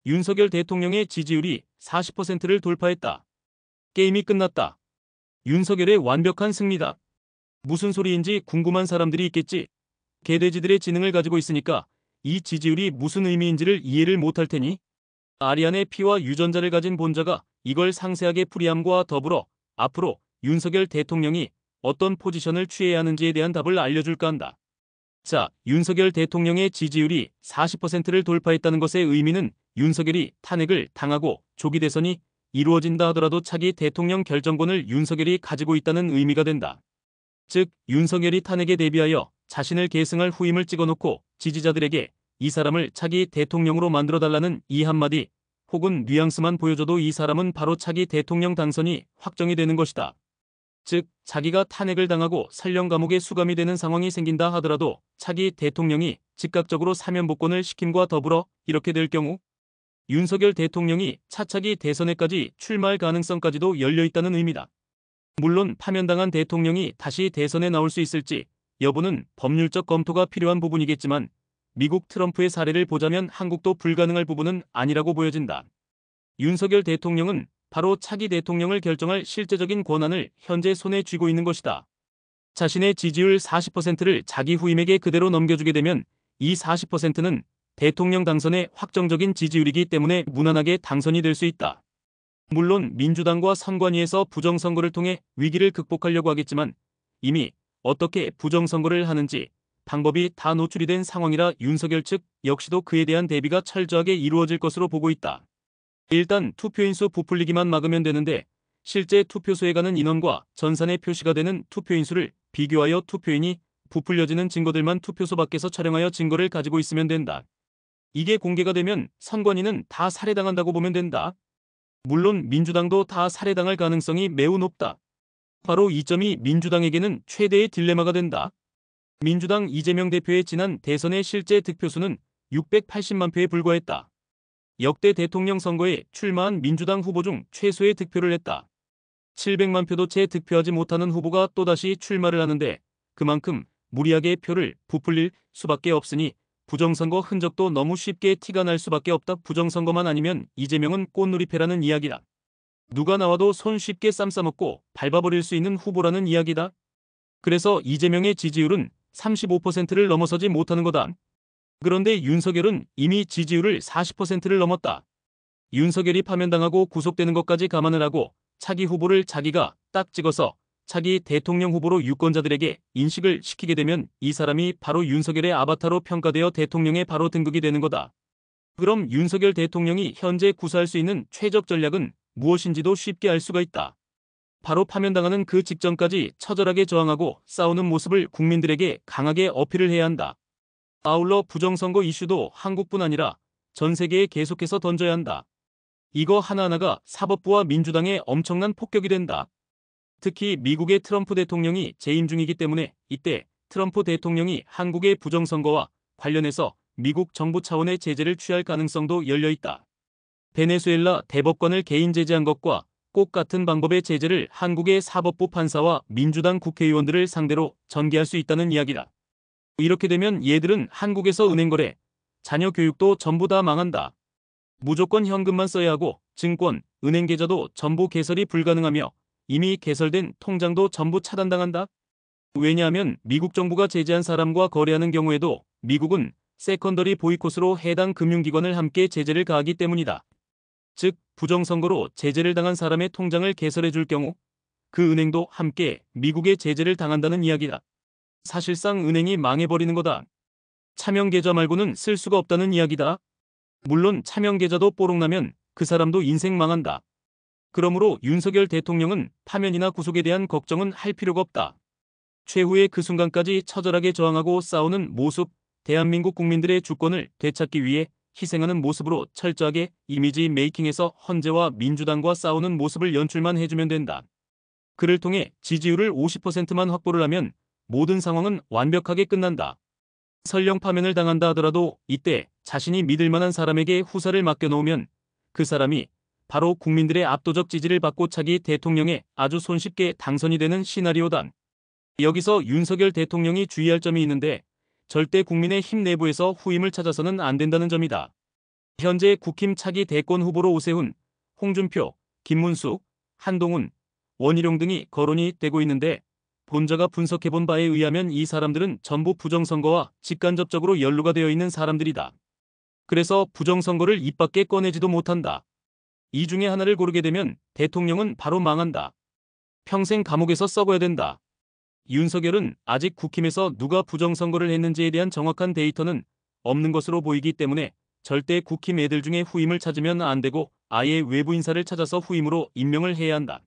윤석열 대통령의 지지율이 40%를 돌파했다. 게임이 끝났다. 윤석열의 완벽한 승리다. 무슨 소리인지 궁금한 사람들이 있겠지. 개돼지들의 지능을 가지고 있으니까 이 지지율이 무슨 의미인지를 이해를 못할 테니 아리안의 피와 유전자를 가진 본자가 이걸 상세하게 풀이함과 더불어 앞으로 윤석열 대통령이 어떤 포지션을 취해야 하는지에 대한 답을 알려줄까 한다. 자, 윤석열 대통령의 지지율이 40%를 돌파했다는 것의 의미는 윤석열이 탄핵을 당하고 조기 대선이 이루어진다 하더라도 차기 대통령 결정권을 윤석열이 가지고 있다는 의미가 된다. 즉, 윤석열이 탄핵에 대비하여 자신을 계승할 후임을 찍어놓고 지지자들에게 이 사람을 차기 대통령으로 만들어달라는 이 한마디 혹은 뉘앙스만 보여줘도 이 사람은 바로 차기 대통령 당선이 확정이 되는 것이다. 즉, 자기가 탄핵을 당하고 설령 감옥에 수감이 되는 상황이 생긴다 하더라도 차기 대통령이 즉각적으로 사면복권을 시킴과 더불어 이렇게 될 경우 윤석열 대통령이 차차기 대선에까지 출마할 가능성까지도 열려있다는 의미다. 물론 파면당한 대통령이 다시 대선에 나올 수 있을지 여부는 법률적 검토가 필요한 부분이겠지만 미국 트럼프의 사례를 보자면 한국도 불가능할 부분은 아니라고 보여진다. 윤석열 대통령은 바로 차기 대통령을 결정할 실제적인 권한을 현재 손에 쥐고 있는 것이다. 자신의 지지율 40%를 자기 후임에게 그대로 넘겨주게 되면 이 40%는 대통령 당선의 확정적인 지지율이기 때문에 무난하게 당선이 될 수 있다. 물론 민주당과 선관위에서 부정선거를 통해 위기를 극복하려고 하겠지만 이미 어떻게 부정선거를 하는지 방법이 다 노출이 된 상황이라 윤석열 측 역시도 그에 대한 대비가 철저하게 이루어질 것으로 보고 있다. 일단 투표인수 부풀리기만 막으면 되는데 실제 투표소에 가는 인원과 전산에 표시가 되는 투표인수를 비교하여 투표인이 부풀려지는 증거들만 투표소 밖에서 촬영하여 증거를 가지고 있으면 된다. 이게 공개가 되면 선관위는 다 살해당한다고 보면 된다. 물론 민주당도 다 살해당할 가능성이 매우 높다. 바로 이 점이 민주당에게는 최대의 딜레마가 된다. 민주당 이재명 대표의 지난 대선의 실제 득표수는 680만 표에 불과했다. 역대 대통령 선거에 출마한 민주당 후보 중 최소의 득표를 했다. 700만 표도 채 득표하지 못하는 후보가 또다시 출마를 하는데 그만큼 무리하게 표를 부풀릴 수밖에 없으니 부정선거 흔적도 너무 쉽게 티가 날 수밖에 없다. 부정선거만 아니면 이재명은 꽃놀이패라는 이야기다. 누가 나와도 손 쉽게 쌈 싸먹고 밟아버릴 수 있는 후보라는 이야기다. 그래서 이재명의 지지율은 35%를 넘어서지 못하는 거다. 그런데 윤석열은 이미 지지율을 40%를 넘었다. 윤석열이 파면당하고 구속되는 것까지 감안을 하고 차기 후보를 자기가 딱 찍어서 차기 대통령 후보로 유권자들에게 인식을 시키게 되면 이 사람이 바로 윤석열의 아바타로 평가되어 대통령에 바로 등극이 되는 거다. 그럼 윤석열 대통령이 현재 구사할 수 있는 최적 전략은 무엇인지도 쉽게 알 수가 있다. 바로 파면당하는 그 직전까지 처절하게 저항하고 싸우는 모습을 국민들에게 강하게 어필을 해야 한다. 아울러 부정선거 이슈도 한국뿐 아니라 전 세계에 계속해서 던져야 한다. 이거 하나하나가 사법부와 민주당의 엄청난 폭격이 된다. 특히 미국의 트럼프 대통령이 재임 중이기 때문에 이때 트럼프 대통령이 한국의 부정선거와 관련해서 미국 정부 차원의 제재를 취할 가능성도 열려있다. 베네수엘라 대법관을 개인 제재한 것과 꼭 같은 방법의 제재를 한국의 사법부 판사와 민주당 국회의원들을 상대로 전개할 수 있다는 이야기다. 이렇게 되면 얘들은 한국에서 은행 거래, 자녀 교육도 전부 다 망한다. 무조건 현금만 써야 하고 증권, 은행 계좌도 전부 개설이 불가능하며 이미 개설된 통장도 전부 차단당한다. 왜냐하면 미국 정부가 제재한 사람과 거래하는 경우에도 미국은 세컨더리 보이콧으로 해당 금융기관을 함께 제재를 가하기 때문이다. 즉, 부정선거로 제재를 당한 사람의 통장을 개설해 줄 경우 그 은행도 함께 미국의 제재를 당한다는 이야기다. 사실상 은행이 망해버리는 거다. 차명계좌 말고는 쓸 수가 없다는 이야기다. 물론 차명계좌도 뽀록나면 그 사람도 인생 망한다. 그러므로 윤석열 대통령은 파면이나 구속에 대한 걱정은 할 필요가 없다. 최후의 그 순간까지 처절하게 저항하고 싸우는 모습, 대한민국 국민들의 주권을 되찾기 위해 희생하는 모습으로 철저하게 이미지 메이킹해서 헌재와 민주당과 싸우는 모습을 연출만 해주면 된다. 그를 통해 지지율을 50%만 확보를 하면 모든 상황은 완벽하게 끝난다. 설령 파면을 당한다 하더라도 이때 자신이 믿을 만한 사람에게 후사를 맡겨놓으면 그 사람이 바로 국민들의 압도적 지지를 받고 차기 대통령에 아주 손쉽게 당선이 되는 시나리오다. 여기서 윤석열 대통령이 주의할 점이 있는데 절대 국민의힘 내부에서 후임을 찾아서는 안 된다는 점이다. 현재 국힘 차기 대권 후보로 오세훈, 홍준표, 김문수, 한동훈, 원희룡 등이 거론이 되고 있는데 본자가 분석해본 바에 의하면 이 사람들은 전부 부정선거와 직간접적으로 연루가 되어 있는 사람들이다. 그래서 부정선거를 입 밖에 꺼내지도 못한다. 이 중에 하나를 고르게 되면 대통령은 바로 망한다. 평생 감옥에서 썩어야 된다. 윤석열은 아직 국힘에서 누가 부정선거를 했는지에 대한 정확한 데이터는 없는 것으로 보이기 때문에 절대 국힘 애들 중에 후임을 찾으면 안 되고 아예 외부 인사를 찾아서 후임으로 임명을 해야 한다.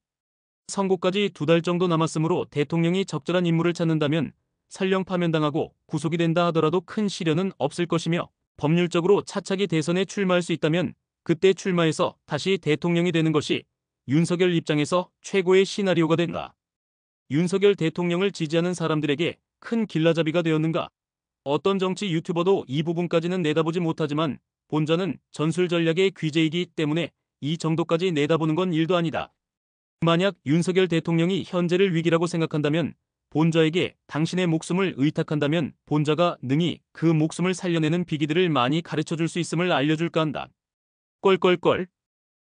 선고까지 2달 정도 남았으므로 대통령이 적절한 인물을 찾는다면 설령 파면당하고 구속이 된다 하더라도 큰 시련은 없을 것이며 법률적으로 차차기 대선에 출마할 수 있다면 그때 출마해서 다시 대통령이 되는 것이 윤석열 입장에서 최고의 시나리오가 된다. 윤석열 대통령을 지지하는 사람들에게 큰 길라잡이가 되었는가? 어떤 정치 유튜버도 이 부분까지는 내다보지 못하지만 본자는 전술 전략의 귀재이기 때문에 이 정도까지 내다보는 건 일도 아니다. 만약 윤석열 대통령이 현재를 위기라고 생각한다면 본자에게 당신의 목숨을 의탁한다면 본자가 능히 그 목숨을 살려내는 비기들을 많이 가르쳐줄 수 있음을 알려줄까 한다. 껄껄껄.